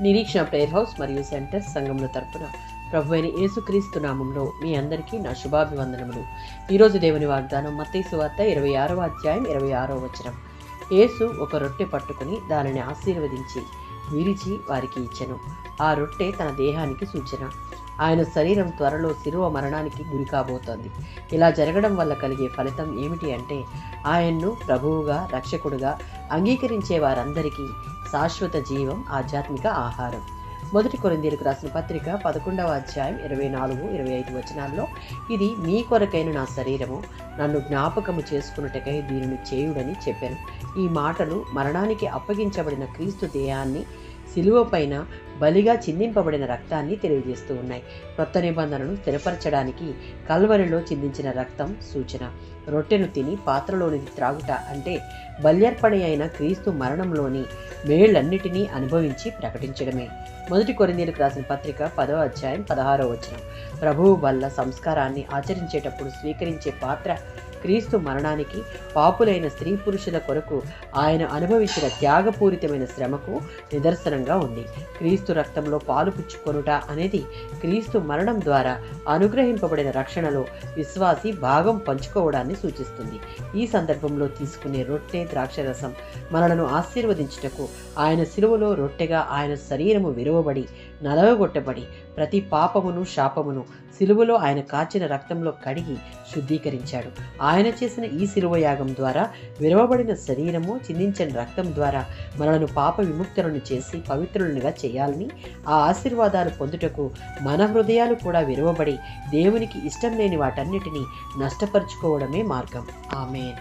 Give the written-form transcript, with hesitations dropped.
నిరీక్షణ prayer house మరియు centre సంఘముల తరపున ప్రభువైన యేసుక్రీస్తు నామంలో మీ అందరికీ నా శుభాభివందనములు. ఈరోజు దేవుని వాగ్దానం మత్తయి సువార్త 26వ అధ్యాయం 26వ వచనం. యేసు ఒక రొట్టె పట్టుకుని దానిని ఆశీర్వదించి విరిచి వారికి ఇచ్చెను. ఆ రొట్టె తన దేహానికి సూచన. ఆయన శరీరం త్వరలో శిలువ మరణానికి గురి కాబోతోంది. ఇలా జరగడం వల్ల కలిగే ఫలితం ఏమిటి అంటే, ఆయన్ను ప్రభువుగా రక్షకుడుగా అంగీకరించే వారందరికీ శాశ్వత జీవం, ఆధ్యాత్మిక ఆహారం. 1 కొరింథీయులకు రాసిన పత్రిక 11వ అధ్యాయం 24-25 వచనాల్లో, ఇది మీ కొరకైన నా శరీరము, నన్ను జ్ఞాపకము చేసుకున్నటకై దీనిని చేయుడని చెప్పాను. ఈ మాటలు మరణానికి అప్పగించబడిన క్రీస్తు దేహాన్ని, శిలువ పైన బలిగా చిందింపబడిన రక్తాన్ని తెలియజేస్తూ ఉన్నాయి. కొత్త నిబంధనను స్థిరపరచడానికి కల్వరిలో చిందించిన రక్తం సూచన. రొట్టెను తిని పాత్రలోనిది త్రాగుట అంటే బల్యర్పణ అయిన క్రీస్తు మరణంలోని మేళ్లన్నిటినీ అనుభవించి ప్రకటించడమే. 1 కొరింథీయులకు రాసిన పత్రిక 10వ అధ్యాయం 16వ వచనం. ప్రభువు వల్ల సంస్కారాన్ని ఆచరించేటప్పుడు స్వీకరించే పాత్ర క్రీస్తు మరణానికి, పాపులైన స్త్రీ పురుషుల కొరకు ఆయన అనుభవించిన త్యాగపూరితమైన శ్రమకు నిదర్శనంగా ఉంది. క్రీస్తు రక్తంలో పాలు పుచ్చుకొనుట అనేది క్రీస్తు మరణం ద్వారా అనుగ్రహింపబడిన రక్షణలో విశ్వాసి భాగం పంచుకోవడాన్ని సూచిస్తుంది. ఈ సందర్భంలో తీసుకునే రొట్టె, ద్రాక్షరసం మనలను ఆశీర్వదించుటకు, ఆయన శిలువలో రొట్టెగా ఆయన శరీరము విరువబడి నలగగొట్టబడి ప్రతి పాపమును, శాపమును శిలువలో ఆయన కాచిన రక్తంలో కడిగి శుద్ధీకరించాడు. ఆయన చేసిన ఈ శిలువ యాగం ద్వారా విరవబడిన శరీరము, చిందించిన రక్తం ద్వారా మనలను పాప విముక్తులను చేసి పవిత్రులుగా చేయాలని, ఆ ఆశీర్వాదాలు పొందుటకు మన హృదయాలు కూడా విరవబడి దేవునికి ఇష్టం లేని వాటన్నిటినీ నష్టపరుచుకోవడమే మార్గం. ఆమేన్.